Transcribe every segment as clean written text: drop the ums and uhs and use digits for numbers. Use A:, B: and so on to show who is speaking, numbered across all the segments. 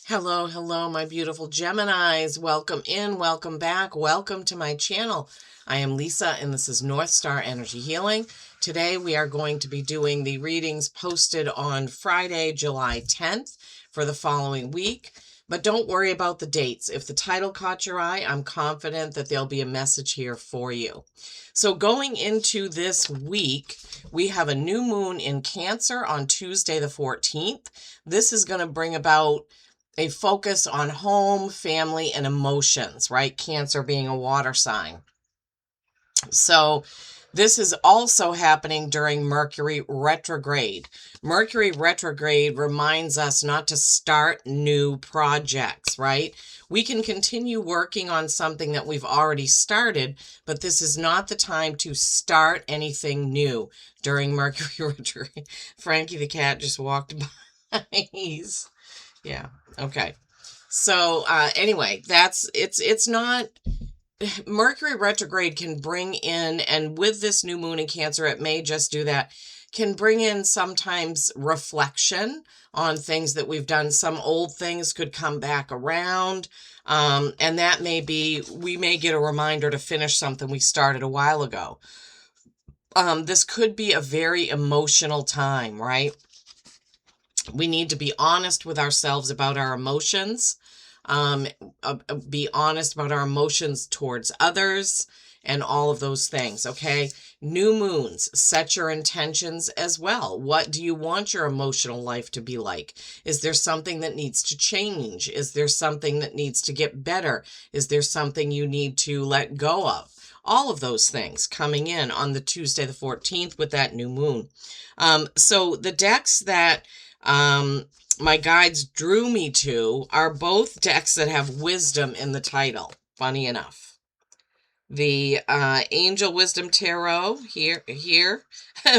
A: Hello, hello, my beautiful Geminis. Welcome in, welcome back, welcome to my channel. I am Lisa, and this is North Star Energy Healing. Today, we are going to be doing the readings posted on Friday, July 10th for the following week. But don't worry about the dates. If the title caught your eye, I'm confident that there'll be a message here for you. So going into this week, we have a new moon in Cancer on Tuesday the 14th. This is going to bring about a focus on home, family, and emotions, right? Cancer being a water sign. So this is also happening during Mercury retrograde. Mercury retrograde reminds us not to start new projects, right? We can continue working on something that we've already started, but this is not the time to start anything new during Mercury retrograde. Frankie the cat just walked by. Yeah. Okay. So anyway, it's not, Mercury retrograde can bring in, and with this new moon in Cancer, it may just do that, can bring in sometimes reflection on things that we've done. Some old things could come back around. And that may be, we may get a reminder to finish something we started a while ago. This could be a very emotional time, right? We need to be honest with ourselves about our emotions, be honest about our emotions towards others, and all of those things, okay? New moons, set your intentions as well. What do you want your emotional life to be like? Is there something that needs to change? Is there something that needs to get better? Is there something you need to let go of? All of those things coming in on the Tuesday the 14th with that new moon. So the decks that my guides drew me to are both decks that have wisdom in the title, funny enough. The Angel Wisdom Tarot here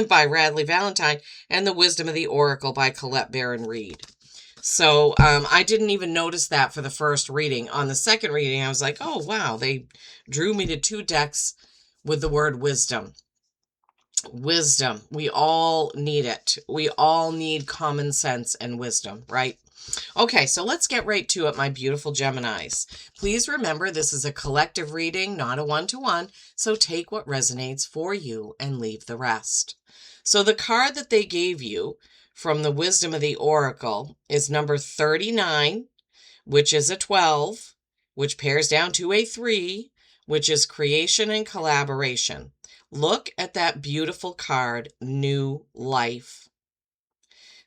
A: by Radley Valentine, and the Wisdom of the Oracle by Colette Baron Reed. So I didn't even notice that for the first reading. On the second reading, I was like, oh wow, they drew me to two decks with the word wisdom. Wisdom. We all need it. We all need common sense and wisdom, right? Okay, so let's get right to it, my beautiful Geminis. Please remember, this is a collective reading, not a one-to-one, so take what resonates for you and leave the rest. So the card that they gave you from the Wisdom of the Oracle is number 39, which is a 12, which pairs down to a 3, which is creation and collaboration. Look at that beautiful card, New Life.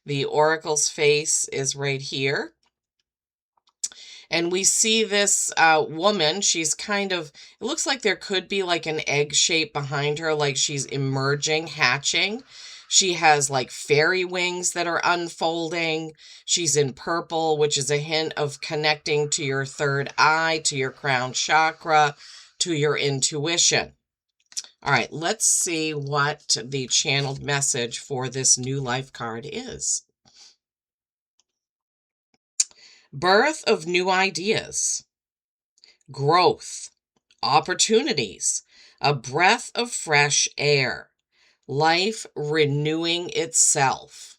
A: The Oracle's face is right here. And we see this woman, she's kind of, it looks like there could be like an egg shape behind her, like she's emerging, hatching. She has like fairy wings that are unfolding. She's in purple, which is a hint of connecting to your third eye, to your crown chakra, to your intuition. All right, let's see what the channeled message for this New Life card is. Birth of new ideas, growth, opportunities, a breath of fresh air, life renewing itself,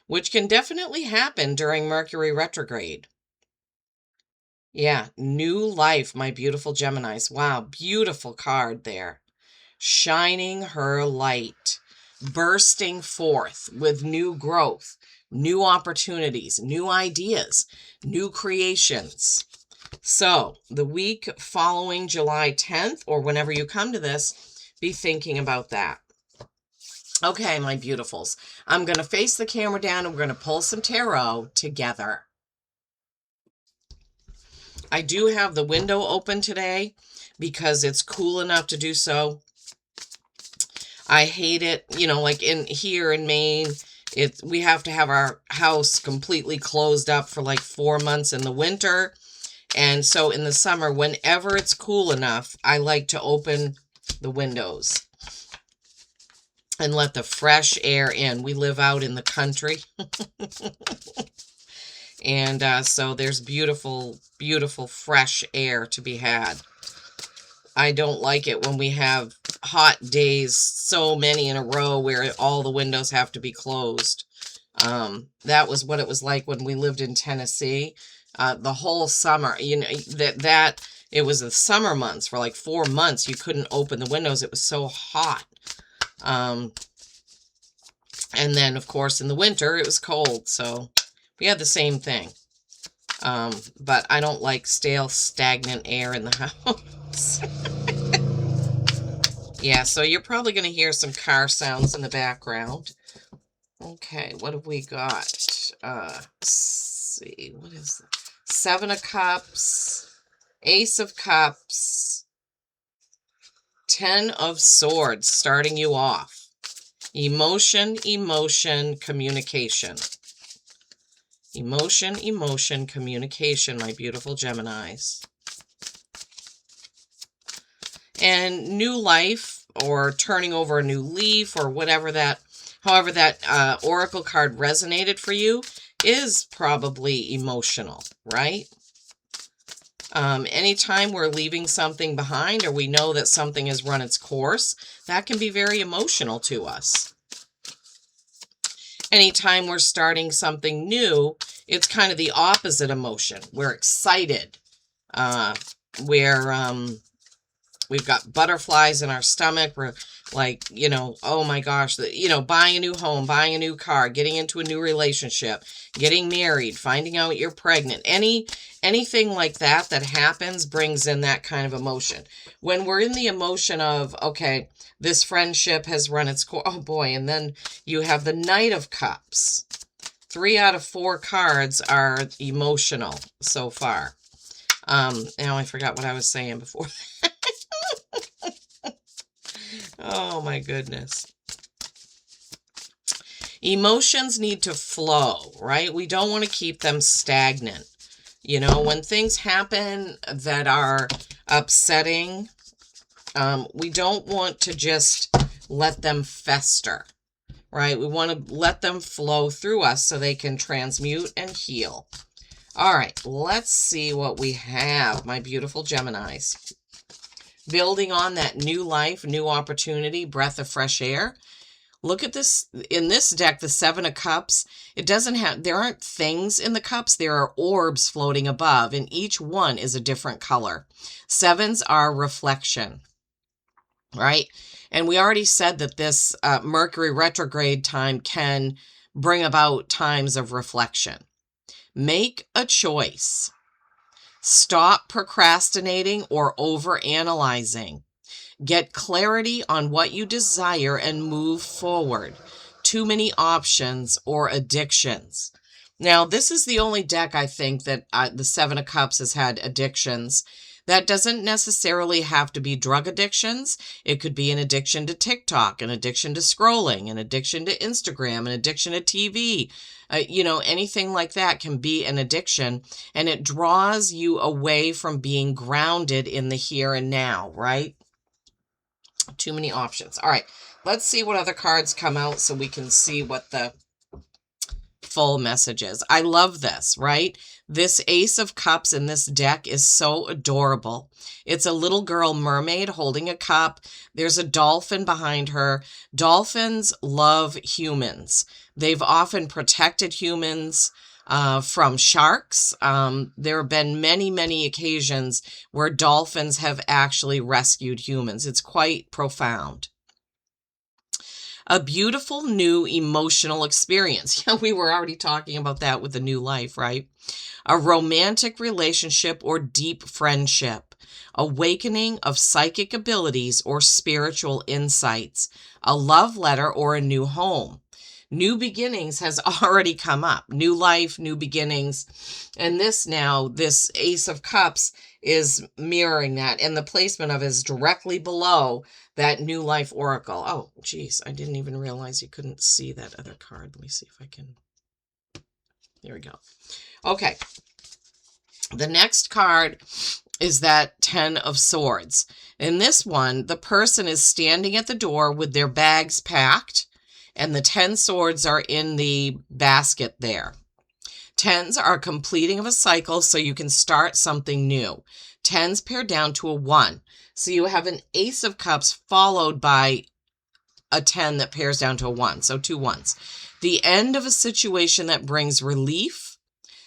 A: which can definitely happen during Mercury retrograde. Yeah, new life, my beautiful Geminis. Wow, beautiful card there. Shining her light, bursting forth with new growth, new opportunities, new ideas, new creations. So the week following July 10th, or whenever you come to this, be thinking about that. Okay, my beautifuls, I'm going to face the camera down and we're going to pull some tarot together. I do have the window open today because it's cool enough to do so. I hate it, you know, like here in Maine, we have to have our house completely closed up for like 4 months in the winter. And so in the summer, whenever it's cool enough, I like to open the windows and let the fresh air in. We live out in the country. And so there's beautiful, beautiful fresh air to be had. I don't like it when we have hot days, so many in a row where all the windows have to be closed. That was what it was like when we lived in Tennessee. The whole summer, you know, it was the summer months. For like 4 months, you couldn't open the windows. It was so hot. And then, of course, in the winter, it was cold. So we had the same thing. But I don't like stale, stagnant air in the house. Yeah, so you're probably going to hear some car sounds in the background. Okay, what have we got? Let's see, what is that? 7 of Cups, Ace of Cups, 10 of Swords, starting you off. Emotion, emotion, communication. Emotion, emotion, communication, my beautiful Geminis. And new life, or turning over a new leaf, or whatever that, however that oracle card resonated for you, is probably emotional, right? Anytime we're leaving something behind, or we know that something has run its course, that can be very emotional to us. Anytime we're starting something new, it's kind of the opposite emotion. We're excited. We've got butterflies in our stomach. We're like, you know, oh my gosh, you know, buying a new home, buying a new car, getting into a new relationship, getting married, finding out you're pregnant. Anything like that happens brings in that kind of emotion. When we're in the emotion of, okay, this friendship has run its course. Oh boy. And then you have the Knight of Cups. 3 out of 4 cards are emotional so far. Now I forgot what I was saying before. Oh my goodness. Emotions need to flow, right? We don't want to keep them stagnant. You know, when things happen that are upsetting, we don't want to just let them fester, right? We want to let them flow through us so they can transmute and heal. All right, let's see what we have, my beautiful Geminis. Building on that new life, new opportunity, breath of fresh air. Look at this. In this deck, the 7 of Cups, there aren't things in the cups. There are orbs floating above, and each one is a different color. 7s are reflection, right? And we already said that this Mercury retrograde time can bring about times of reflection. Make a choice. Stop procrastinating or overanalyzing. Get clarity on what you desire and move forward. Too many options or addictions. Now, this is the only deck I think that the 7 of Cups has had addictions. That doesn't necessarily have to be drug addictions. It could be an addiction to TikTok, an addiction to scrolling, an addiction to Instagram, an addiction to TV. You know, anything like that can be an addiction, and it draws you away from being grounded in the here and now, right? Too many options. All right, let's see what other cards come out so we can see what the full message is. I love this, right? This Ace of Cups in this deck is so adorable. It's a little girl mermaid holding a cup. There's a dolphin behind her. Dolphins love humans. They've often protected humans from sharks. There have been many, many occasions where dolphins have actually rescued humans. It's quite profound. A beautiful new emotional experience. Yeah, we were already talking about that with the new life, right? A romantic relationship or deep friendship. Awakening of psychic abilities or spiritual insights. A love letter or a new home. New beginnings has already come up. New life, new beginnings. And this Ace of Cups is mirroring that. And the placement of it is directly below that new life oracle. Oh, geez. I didn't even realize you couldn't see that other card. Let me see if I can. There we go. Okay. The next card is that 10 of Swords. In this one, the person is standing at the door with their bags packed, and the 10 swords are in the basket there. 10s are completing of a cycle, so you can start something new. 10s pair down to a 1. So you have an Ace of Cups followed by a 10 that pairs down to a 1. So 2 1s. the end of a situation that brings relief,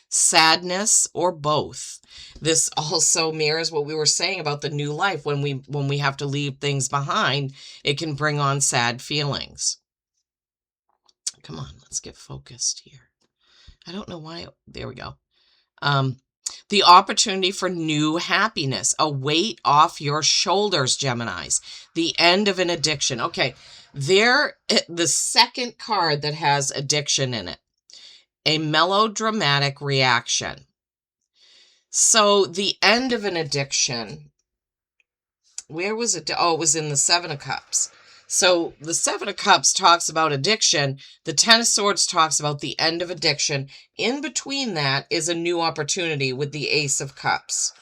A: sadness, or both. This also mirrors what we were saying about the new life. When we have to leave things behind, it can bring on sad feelings. Come on, let's get focused here. I don't know why. There we go. The opportunity for new happiness, a weight off your shoulders, Geminis. The end of an addiction. Okay, there, the second card that has addiction in it, a melodramatic reaction. So the end of an addiction, where was it? Oh, it was in the Seven of Cups. So the Seven of Cups talks about addiction. The Ten of Swords talks about the end of addiction. In between that is a new opportunity with the Ace of Cups.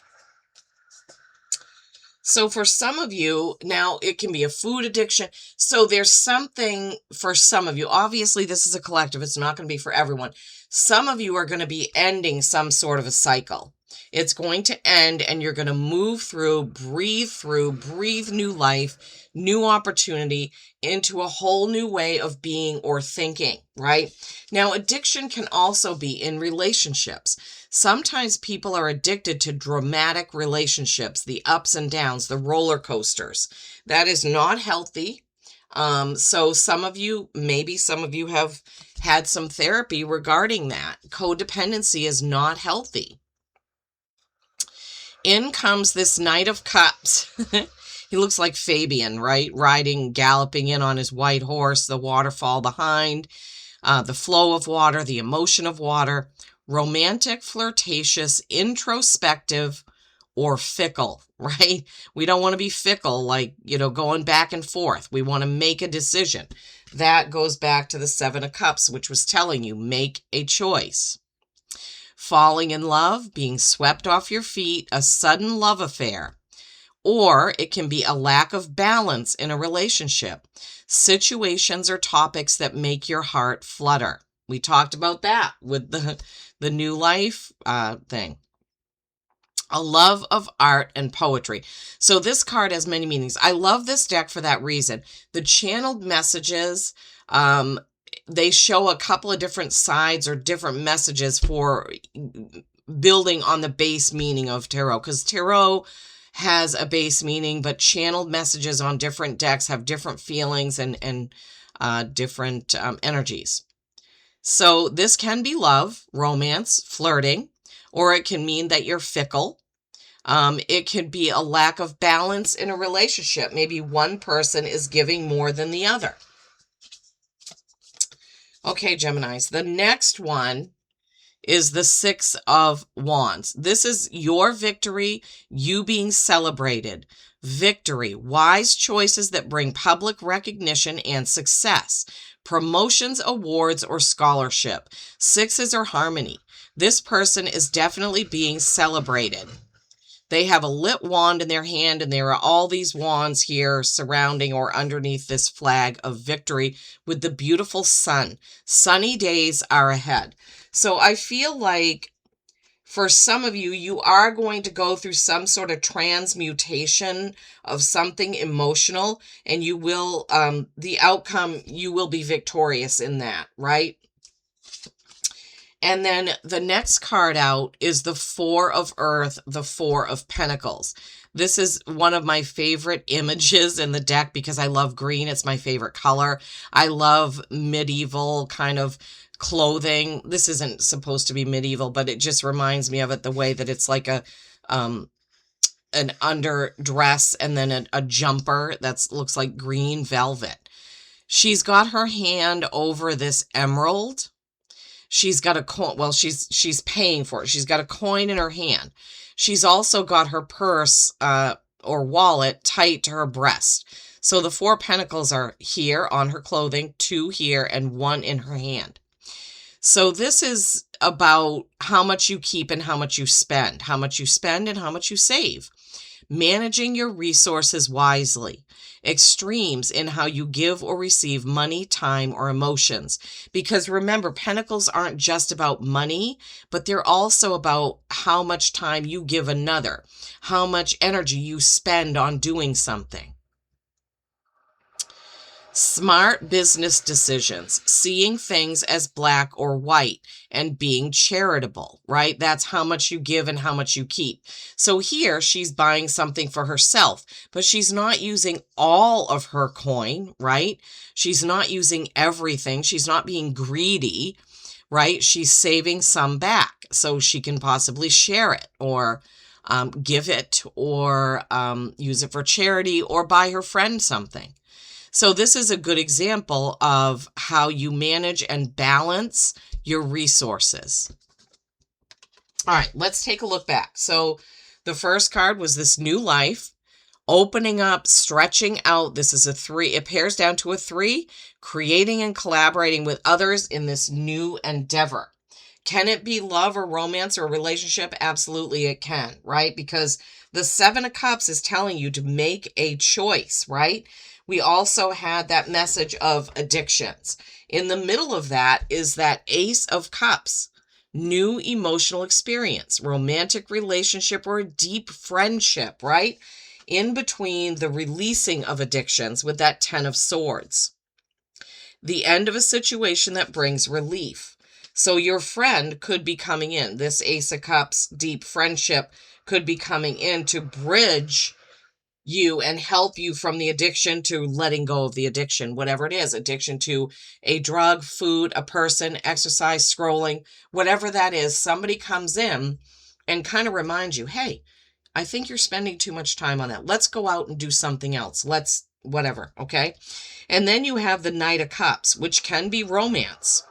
A: So for some of you, now it can be a food addiction. So there's something for some of you. Obviously, this is a collective. It's not going to be for everyone. Some of you are going to be ending some sort of a cycle. It's going to end and you're going to move through, breathe new life, new opportunity into a whole new way of being or thinking, right? Now, addiction can also be in relationships. Sometimes people are addicted to dramatic relationships, the ups and downs, the roller coasters. That is not healthy. So some of you, maybe some of you have had some therapy regarding that. Codependency is not healthy. In comes this Knight of Cups. He looks like Fabian, right? Riding, galloping in on his white horse, the waterfall behind, the flow of water, the emotion of water, romantic, flirtatious, introspective, or fickle, right? We don't want to be fickle, like, going back and forth. We want to make a decision. That goes back to the Seven of Cups, which was telling you, make a choice. Falling in love, being swept off your feet, a sudden love affair. Or it can be a lack of balance in a relationship. Situations or topics that make your heart flutter. We talked about that with the new life thing. A love of art and poetry. So this card has many meanings. I love this deck for that reason. The channeled messages, they show a couple of different sides or different messages for building on the base meaning of tarot, because tarot has a base meaning, but channeled messages on different decks have different feelings and different energies. So this can be love, romance, flirting, or it can mean that you're fickle. It could be a lack of balance in a relationship. Maybe one person is giving more than the other. Okay, Geminis, the next one is the Six of Wands. This is your victory, you being celebrated. Victory, wise choices that bring public recognition and success. Promotions, awards, or scholarship. Sixes are harmony. This person is definitely being celebrated. They have a lit wand in their hand, and there are all these wands here surrounding or underneath this flag of victory with the beautiful sun. Sunny days are ahead. So I feel like for some of you, you are going to go through some sort of transmutation of something emotional, and you will, the outcome, you will be victorious in that, right? And then the next card out is the Four of Earth, the Four of Pentacles. This is one of my favorite images in the deck because I love green. It's my favorite color. I love medieval kind of clothing. This isn't supposed to be medieval, but it just reminds me of it the way that it's like an underdress and then a jumper that looks like green velvet. She's got her hand over this emerald. She's got a coin. Well, she's paying for it. She's got a coin in her hand. She's also got her purse or wallet tight to her breast. So the Four Pentacles are here on her clothing, two here, and one in her hand. So this is about how much you keep and how much you spend and how much you save. Managing your resources wisely. Extremes in how you give or receive money, time, or emotions. Because remember, Pentacles aren't just about money, but they're also about how much time you give another, how much energy you spend on doing something. Smart business decisions, seeing things as black or white, and being charitable, right? That's how much you give and how much you keep. So here she's buying something for herself, but she's not using all of her coin, right? She's not using everything. She's not being greedy, right? She's saving some back so she can possibly share it or give it or use it for charity or buy her friend something. So this is a good example of how you manage and balance your resources. All right, let's take a look back. So the first card was this new life, opening up, stretching out. This is a 3. It pairs down to a 3, creating and collaborating with others in this new endeavor. Can it be love or romance or a relationship? Absolutely it can, right? Because the 7 of Cups is telling you to make a choice, right? We also had that message of addictions. In the middle of that is that Ace of Cups, new emotional experience, romantic relationship, or a deep friendship, right? In between the releasing of addictions with that 10 of Swords. The end of a situation that brings relief. So your friend could be coming in. This Ace of Cups, deep friendship, could be coming in to bridge you and help you from the addiction to letting go of the addiction, whatever it is, addiction to a drug, food, a person, exercise, scrolling, whatever that is. Somebody comes in and kind of reminds you, hey, I think you're spending too much time on that. Let's go out and do something else. Let's whatever. Okay. And then you have the Knight of Cups, which can be romance.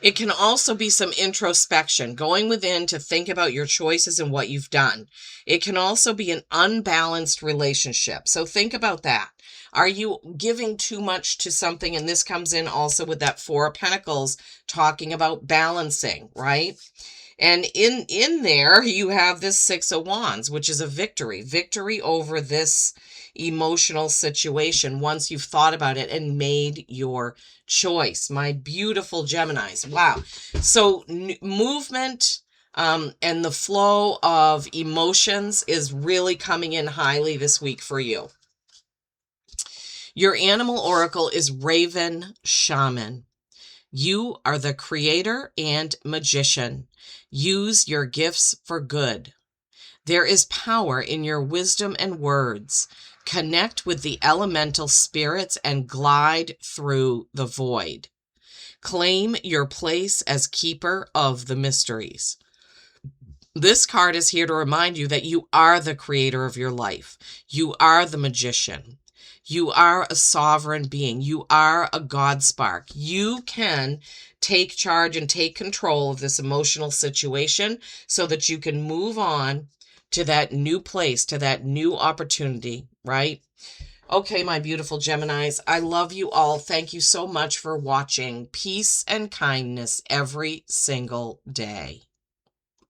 A: It can also be some introspection, going within to think about your choices and what you've done. It can also be an unbalanced relationship. So think about that. Are you giving too much to something? And this comes in also with that 4 of Pentacles, talking about balancing, right? And in there, you have this 6 of Wands, which is a victory over this emotional situation once you've thought about it and made your choice. My beautiful Geminis. Wow. So movement and the flow of emotions is really coming in highly this week for you. Your animal oracle is Raven Shaman. You are the creator and magician. Use your gifts for good. There is power in your wisdom and words. Connect with the elemental spirits and glide through the void. Claim your place as keeper of the mysteries. This card is here to remind you that you are the creator of your life. You are the magician. You are a sovereign being. You are a God spark. You can take charge and take control of this emotional situation so that you can move on to that new place, to that new opportunity, right? Okay, my beautiful Geminis, I love you all. Thank you so much for watching. Peace and kindness every single day.